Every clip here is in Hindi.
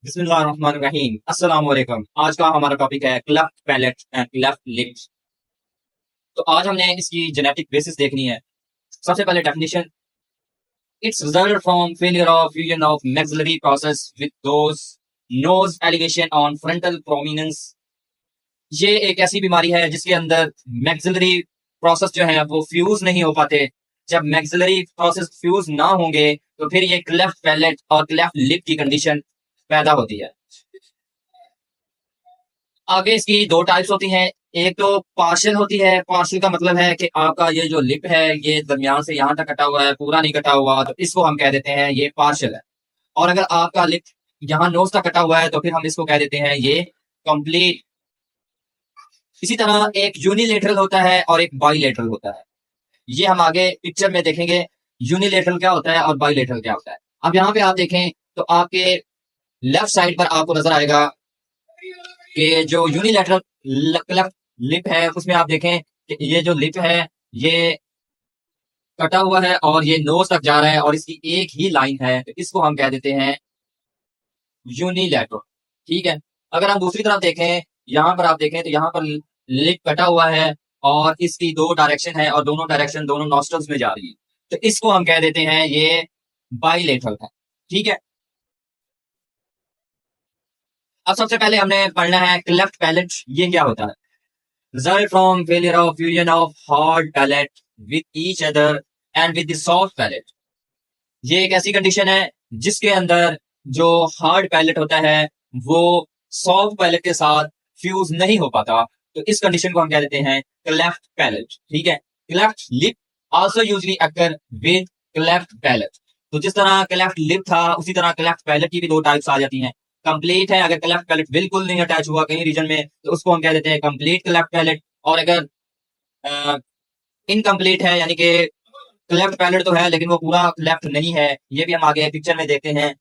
बिस्मिल्लाहिर्रहमानिर्रहीम। अस्सलाम वालेकुम। आज का हमारा टॉपिक है cleft palate and cleft lips. तो आज हमने इसकी जेनेटिक बेसिस देखनी है। सबसे पहले definition, it's result from failure of fusion of maxillary process with those nose allegation on frontal prominence. ये एक ऐसी बीमारी है जिसके अंदर मैक्सिलरी प्रोसेस जो है वो फ्यूज नहीं हो पाते। जब मैक्सिलरी प्रोसेस फ्यूज ना होंगे तो फिर ये क्लेफ्ट पैलेट और क्लेफ्ट लिप की कंडीशन पैदा होती है। आगे इसकी दो टाइप्स होती हैं। एक तो पार्शियल होती है। पार्शियल का मतलब है कि आपका ये जो लिप है ये दरमियान से यहाँ तक कटा हुआ है, पूरा नहीं कटा हुआ, तो इसको हम कह देते हैं ये पार्शियल है। और अगर आपका लिप यहाँ नोज तक कटा हुआ है तो फिर हम इसको कह देते हैं ये कंप्लीट। इसी तरह एक यूनिलेटरल होता है और एक बाईलेटरल होता है। ये हम आगे पिक्चर में देखेंगे यूनिलेटरल क्या होता है और बाईलेटरल क्या होता है। अब यहाँ पे आप देखें तो आपके लेफ्ट साइड पर आपको नजर आएगा कि जो यूनिलैटरल क्लेफ्ट लिप है उसमें आप देखें कि ये जो लिप है ये कटा हुआ है और ये नोज तक जा रहा है और इसकी एक ही लाइन है, तो इसको हम कह देते हैं यूनिलैटरल। ठीक है। अगर हम दूसरी तरफ देखें, यहाँ पर आप देखें तो यहाँ पर लिप कटा हुआ है और इसकी दो डायरेक्शन है और दोनों डायरेक्शन दोनों नॉस्ट्रल्स में जा रही है, तो इसको हम कह देते हैं ये बाईलेटरल है। ठीक है। अब सबसे पहले हमने पढ़ना है क्लेफ्ट पैलेट, ये क्या होता है। Result from failure of fusion of hard palate with each other and with the soft palate। ये एक ऐसी कंडीशन है जिसके अंदर जो हार्ड पैलेट होता है वो सॉफ्ट पैलेट के साथ फ्यूज नहीं हो पाता, तो इस कंडीशन को हम कह देते हैं क्लेफ्ट पैलेट। ठीक है। Cleft lip also usually occur with cleft palate. तो जिस तरह क्लेफ्ट लिप था उसी तरह क्लेफ्ट पैलेट की भी दो टाइप्स आ जाती हैं। कंप्लीट है, अगर क्लेफ्ट पैलेट बिल्कुल नहीं अटैच हुआ कहीं रीजन में तो उसको हम कह देते हैं कंप्लीट क्लेफ्ट पैलेट। और अगर इनकम्प्लीट है यानी कि क्लेफ्ट पैलेट तो है लेकिन वो पूरा क्लेफ्ट नहीं है, ये भी हम आगे पिक्चर में देखते हैं।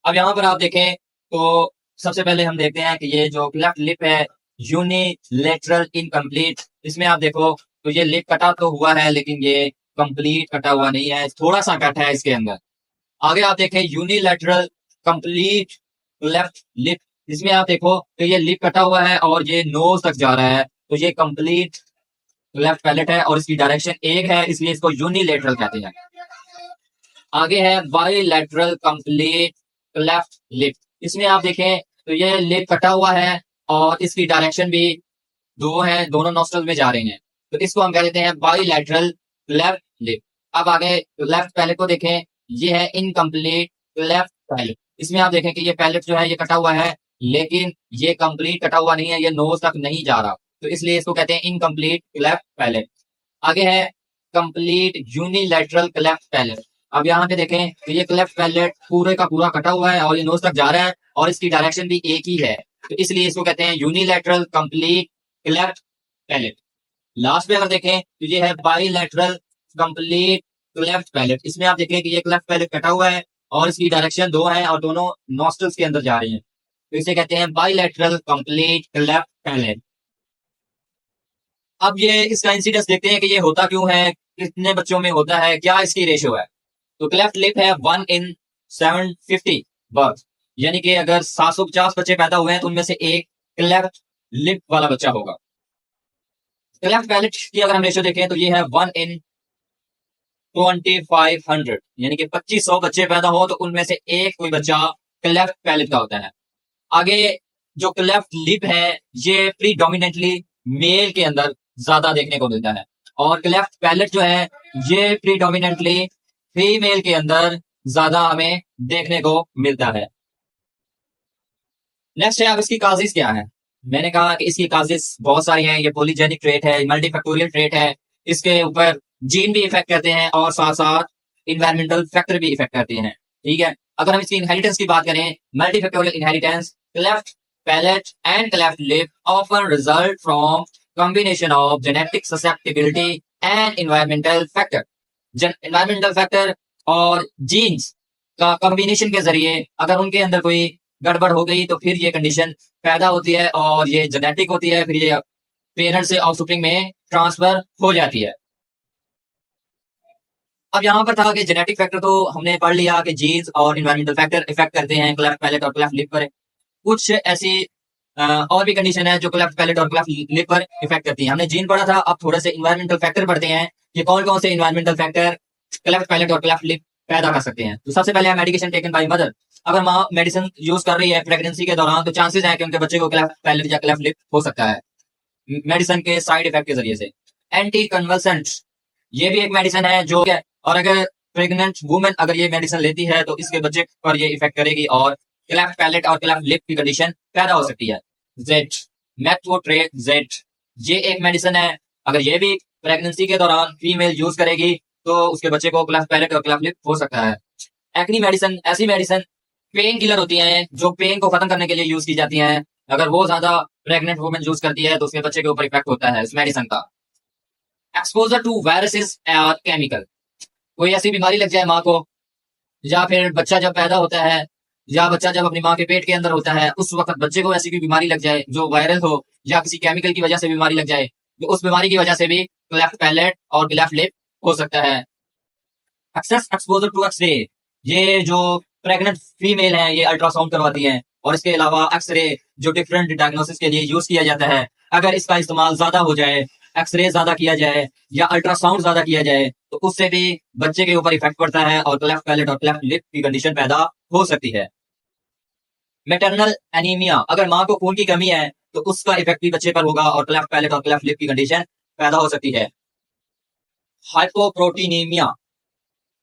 अब यहाँ पर आप देखें तो सबसे पहले हम देखते हैं कि ये जो क्लेफ्ट लिप है यूनिलेटरल इनकम्प्लीट, इसमें आप देखो तो ये लिप कटा तो हुआ है लेकिन ये कंप्लीट कटा हुआ नहीं है, थोड़ा सा कट है इसके अंदर। आगे आप देखें यूनिलेटरल कंप्लीट क्लेफ्ट लिप, इसमें आप देखो तो ये लिप कटा हुआ है और ये नोज तक जा रहा है, तो ये कंप्लीट क्लेफ्ट पैलेट है और इसकी डायरेक्शन एक है, इसलिए इसको यूनिलेटरल कहते हैं। आगे है बाईलेटरल कंप्लीट क्लेफ्ट लिप, इसमें आप देखें तो ये लिप कटा हुआ है और इसकी डायरेक्शन भी दो है, दोनों नॉस्ट्रल में जा रहे हैं, तो इसको हम कह देते हैं बाईलेटरल क्लेफ्ट लिप। अब आगे क्लेफ्ट पैलेट को देखें, ये है इनकम्प्लीट क्लेफ्ट पैलेट। इसमें आप देखें कि ये पैलेट जो है ये कटा हुआ है लेकिन ये कंप्लीट कटा हुआ नहीं है, ये नोज तक नहीं जा रहा, तो इसलिए इसको कहते हैं इनकम्प्लीट क्लेफ्ट पैलेट। आगे है कंप्लीट यूनिलैटरल क्लेफ्ट पैलेट। अब यहाँ पे देखें तो ये क्लेफ्ट पैलेट पूरे का पूरा कटा हुआ है और ये नोज तक जा रहा है और इसकी डायरेक्शन भी एक ही है, तो इसलिए इसको कहते हैं unilateral complete cleft palate. Last में अगर देखें तो ये है बाईलेटरल कंप्लीट क्लेफ्ट पैलेट। इसमें आप देखें कि ये क्लेफ्ट पैलेट कटा हुआ है और इसकी डायरेक्शन दो है और दोनों नॉस्ट्रल्स के अंदर जा रही हैं, तो इसे कहते हैं बाईलेटरल कंप्लीट क्लेफ्ट पैलेट। अब ये इसका इंसिडेंस देखते हैं कि ये होता क्यों है, कितने बच्चों में होता है, क्या इसकी रेशो है। तो क्लेफ्ट लिप है 1 in 750 बर्थ, यानी कि अगर 750 बच्चे पैदा हुए हैं तो उनमें से एक क्लेफ्ट लिप वाला बच्चा होगा। क्लेफ्ट पैलेट की अगर हम रेशो देखें तो ये है 1 in 2500, यानी कि 2500 बच्चे पैदा हो तो उनमें से एक कोई बच्चा क्लेफ्ट पैलेट का होता है। आगे जो क्लेफ्ट लिप है ये प्रीडोमिनेंटली मेल के अंदर ज्यादा देखने को मिलता है और क्लेफ्ट पैलेट जो है ये प्रीडोमिनेंटली फीमेल के अंदर ज्यादा हमें देखने को मिलता है। नेक्स्ट है, अब इसकी काजिज क्या है। मैंने कहा कि इसकी काजिज बहुत सारी हैं, ये पॉलीजेनिक ट्रेट है, मल्टीफैक्टोरियल ट्रेट है, इसके ऊपर जीन भी इफेक्ट करते हैं और साथ साथ इन्वायरमेंटल फैक्टर भी इफेक्ट करते हैं। ठीक है। अगर हम इसकी इनहेरिटेंस की बात करें, multifactorial inheritance, cleft palate and cleft lip often result from combination of genetic susceptibility and environmental factor. Environmental factor और जीन्स का कॉम्बिनेशन के जरिए अगर उनके अंदर कोई गड़बड़ हो गई तो फिर ये कंडीशन पैदा होती है और ये जेनेटिक होती है, फिर ये पेरेंट से ऑफस्प्रिंग में ट्रांसफर हो जाती है। अब यहाँ पर था कि जेनेटिक फैक्टर तो हमने पढ़ लिया कि जीन्स और इन्वायरमेंटल फैक्टर इफेक्ट करते हैं क्लेफ्ट पैलेट और क्लेफ्ट लिप पर। कुछ ऐसी और भी कंडीशन है जो क्लेफ्ट पैलेट और क्लेफ्ट लिप पर इफेक्ट करती है। हमने जीन पढ़ा था, अब थोड़े से इन्वायरमेंटल फैक्टर पढ़ते हैं कि कौन कौन से इन्वायरमेंटल फैक्टर क्लेफ्ट पैलेट और क्लेफ्ट लिप पैदा कर सकते हैं। तो सबसे पहले है मेडिकेशन टेकन बाय मदर। अगर माँ मेडिसिन यूज कर रही है प्रेगनेंसी के दौरान तो चांसेस है कि उनके बच्चे को क्लेफ्ट पैलेट या क्लेफ्ट लिप हो सकता है मेडिसिन के साइड इफेक्ट के जरिए से। एंटी कन्वल्सेंट, ये भी एक मेडिसिन है जो है, और अगर प्रेग्नेंट वुमेन अगर ये मेडिसिन लेती है तो इसके बच्चे पर ये इफेक्ट करेगी और क्लेफ्ट पैलेट और क्लेफ्ट लिप की कंडीशन पैदा हो सकती है। जेट, मेथोट्रेक्सेट, ये एक मेडिसिन है, अगर ये भी प्रेगनेंसी के दौरान फीमेल यूज करेगी तो उसके बच्चे को क्लेफ्ट पैलेट और क्लेफ्ट लिप हो सकता है। एक्नी मेडिसिन, ऐसी मेडिसिन पेन किलर होती हैं जो पेन को खत्म करने के लिए यूज की जाती हैं, अगर वो ज्यादा प्रेग्नेंट वुमेन यूज करती है तो उसके बच्चे के ऊपर इफेक्ट होता है इस मेडिसिन का। एक्सपोजर टू वायरसेस और केमिकल, कोई ऐसी बीमारी लग जाए माँ को, या फिर बच्चा जब पैदा होता है या बच्चा जब अपनी माँ के पेट के अंदर होता है उस वक्त बच्चे को ऐसी कोई बीमारी लग जाए जो वायरल हो या किसी केमिकल की वजह से बीमारी लग जाए तो उस बीमारी की वजह से भी क्लेफ्ट पैलेट और क्लेफ्ट लिप हो सकता है। एक्सेस एक्सपोजर टू एक्सरे, ये जो प्रेग्नेंट फीमेल है ये अल्ट्रासाउंड करवाती है, और इसके अलावा एक्सरे जो डिफरेंट डायग्नोसिस के लिए यूज किया जाता है, अगर इसका इस्तेमाल ज्यादा हो जाए, एक्सरे ज्यादा किया जाए या अल्ट्रासाउंड ज्यादा किया जाए तो उससे भी बच्चे के ऊपर इफेक्ट पड़ता है और क्लेफ्ट पैलेट और क्लेफ्ट लिप की कंडीशन पैदा हो सकती है। मैटरनल एनीमिया, अगर माँ को खून की कमी है तो उसका इफेक्ट भी बच्चे पर होगा और क्लेफ्ट पैलेट और क्लेफ्ट लिप की कंडीशन पैदा हो सकती है। हाइपोप्रोटीनीमिया,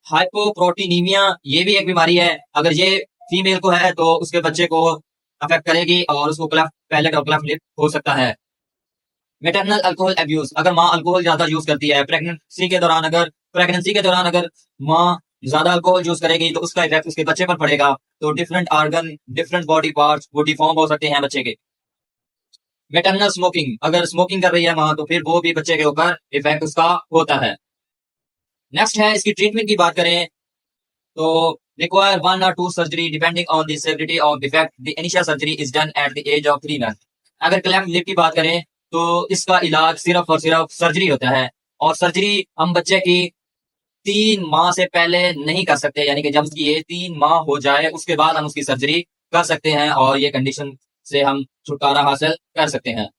हाइपोप्रोटीनीमिया ये भी एक बीमारी है, अगर ये फीमेल को है तो उसके बच्चे को अफेक्ट करेगी और उसको क्लेफ्ट पैलेट और क्लेफ्ट लिप हो सकता है। मेटरनल अल्कोहल एब्यूज, अगर माँ अल्कोहल ज्यादा यूज करती है प्रेगनेंसी के दौरान अगर माँ ज्यादा अल्कोहल यूज करेगी तो उसका इफेक्ट उसके बच्चे पर पड़ेगा, तो different organ different body parts वो डिफॉर्म हो सकते हैं बच्चे के। मेटरनल स्मोकिंग, अगर स्मोकिंग कर रही है माँ तो फिर वो भी बच्चे के ऊपर इफेक्ट उसका होता है। नेक्स्ट है इसकी ट्रीटमेंट की बात करें तो require 1 or 2 surgery depending on the severity of defect. The initial surgery is done at the age of 3 months. अगर क्लैम्प लिप की बात करें तो इसका इलाज सिर्फ और सिर्फ सर्जरी होता है, और सर्जरी हम बच्चे की 3 माह से पहले नहीं कर सकते, यानी कि जब उसकी ये 3 माह हो जाए उसके बाद हम उसकी सर्जरी कर सकते हैं और ये कंडीशन से हम छुटकारा हासिल कर सकते हैं।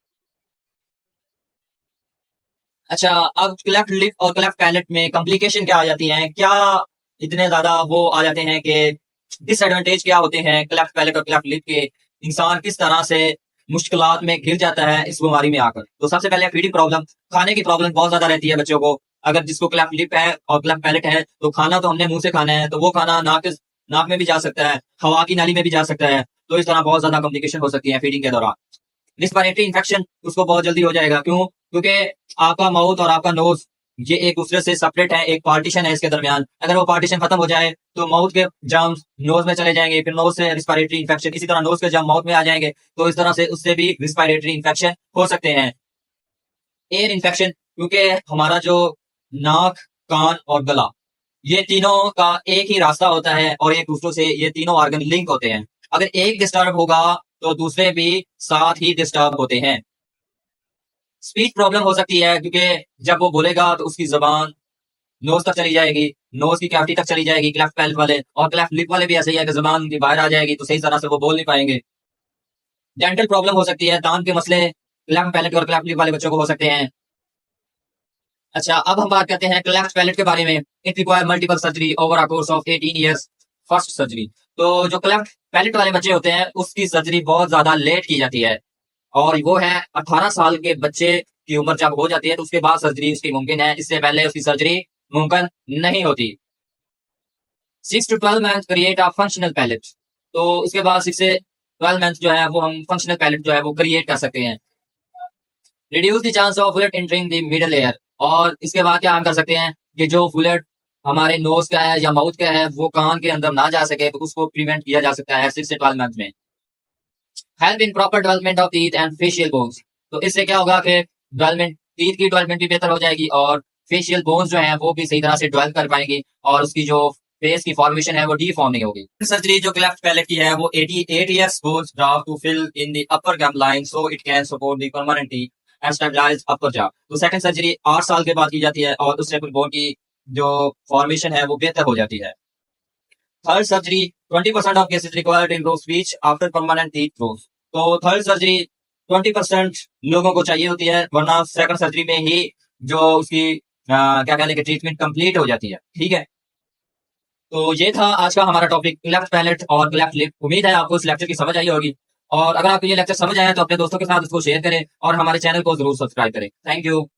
अच्छा, अब क्लेफ्ट लिप और क्लेफ्ट पैलेट में कॉम्प्लिकेशन क्या आ जाती हैं, क्या इतने ज्यादा वो आ जाते हैं कि डिसएडवांटेज क्या होते हैं क्लेफ्ट पैलेट और क्लेफ्ट लिप के, इंसान किस तरह से मुश्किलात में घिर जाता है इस बीमारी में आकर। तो सबसे पहले फीडिंग प्रॉब्लम, खाने की प्रॉब्लम बहुत ज्यादा रहती है बच्चों को। अगर जिसको क्लेफ्ट लिप है और क्लेफ्ट पैलेट है तो खाना तो हमने मुंह से खाना है, तो वो खाना नाक में भी जा सकता है, हवा की नाली में भी जा सकता है, तो इस तरह बहुत ज्यादा कॉम्प्लिकेशन हो सकती है फीडिंग के दौरान। रिस्पिरेटरी इन्फेक्शन उसको बहुत जल्दी हो जाएगा, क्यों? क्योंकि आपका माउथ और आपका नोज ये एक दूसरे से सेपरेट है, एक पार्टीशन है इसके दरमियान, अगर वो पार्टीशन खत्म हो जाए तो माउथ के जर्म्स नोज में चले जाएंगे, फिर नोज से रिस्पिरेटरी इन्फेक्शन, इसी तरह नोज के जर्म माउथ में आ जाएंगे, तो इस तरह से उससे भी रिस्पिरेटरी इन्फेक्शन हो सकते हैं। एयर इन्फेक्शन, क्योंकि हमारा जो नाक, कान और गला ये तीनों का एक ही रास्ता होता है और एक दूसरों से ये तीनों ऑर्गन लिंक होते हैं, अगर एक डिस्टर्ब होगा तो दूसरे भी साथ ही डिस्टर्ब होते हैं। स्पीच प्रॉब्लम हो सकती है क्योंकि जब वो बोलेगा तो उसकी जबान नोज तक चली जाएगी, नोज की कैविटी तक चली जाएगी क्लेफ्ट पैलेट वाले, और क्लेफ्ट लिप वाले भी ऐसे ही है कि जबान उनकी बाहर आ जाएगी तो सही तरह से वो बोल नहीं पाएंगे। डेंटल प्रॉब्लम हो सकती है, दांत के मसले क्लेफ्ट पैलेट और क्लेफ्ट लिप वाले बच्चों को हो सकते हैं। अच्छा, अब हम बात करते हैं क्लेफ्ट पैलेट के बारे में। It require multiple surgery over a course of 18 years. First surgery, तो जो क्लेफ्ट पैलेट वाले बच्चे होते हैं उसकी सर्जरी बहुत ज्यादा लेट की जाती है, और वो है 18 साल के बच्चे की उम्र जब हो जाती है तो उसके बाद सर्जरी उसकी मुमकिन है, इससे पहले उसकी सर्जरी मुमकिन नहीं होती। 6 to 12 month create a functional palate, तो उसके बाद 6 से 12 मंथ जो है वो हम फंक्शनल पैलेट जो है वो क्रिएट कर सकते हैं। Reduce the chance of fluid entering the middle air, और इसके बाद क्या हम कर सकते हैं कि जो फ्लूइड हमारे नोज का है या माउथ का है वो कान के अंदर ना जा सके, तो उसको प्रिवेंट किया जा सकता है 6 से 12 मंथ में। Help in proper development of teeth and facial bones, तो इससे क्या होगा कि डेवलपमेंट, टीथ की डेवलपमेंट भी बेहतर हो जाएगी और फेशियल बोन्स जो हैं वो भी सही तरह से डेवलप कर पाएंगी और उसकी जो फेस की फॉर्मेशन है वो डीफॉर्म नहीं होगी। सर्जरी जो क्लेफ्ट पैलेट की है वो 88 years goes down to fill in the upper gum line so it can support the permanently and stabilize upper jaw। तो सेकंड सर्जरी 8 साल के बाद की जाती है और उससे बोन की जो फॉर्मेशन है वो बेहतर हो जाती है। Third surgery 20% of cases required in improve speech after permanent teeth growth. तो थर्ड सर्जरी 20% लोगों को चाहिए होती है, वरना सेकंड सर्जरी में ही जो उसकी क्या कहते हैं ट्रीटमेंट कंप्लीट हो जाती है। ठीक है, तो ये था आज का हमारा टॉपिक क्लेफ्ट पैलेट और क्लेफ्ट लिप। उम्मीद है आपको इस लेक्चर की समझ आई होगी, और अगर आपको ये लेक्चर समझ आया तो अपने दोस्तों के साथ इसको शेयर करें और हमारे चैनल को जरूर सब्सक्राइब करें। Thank you.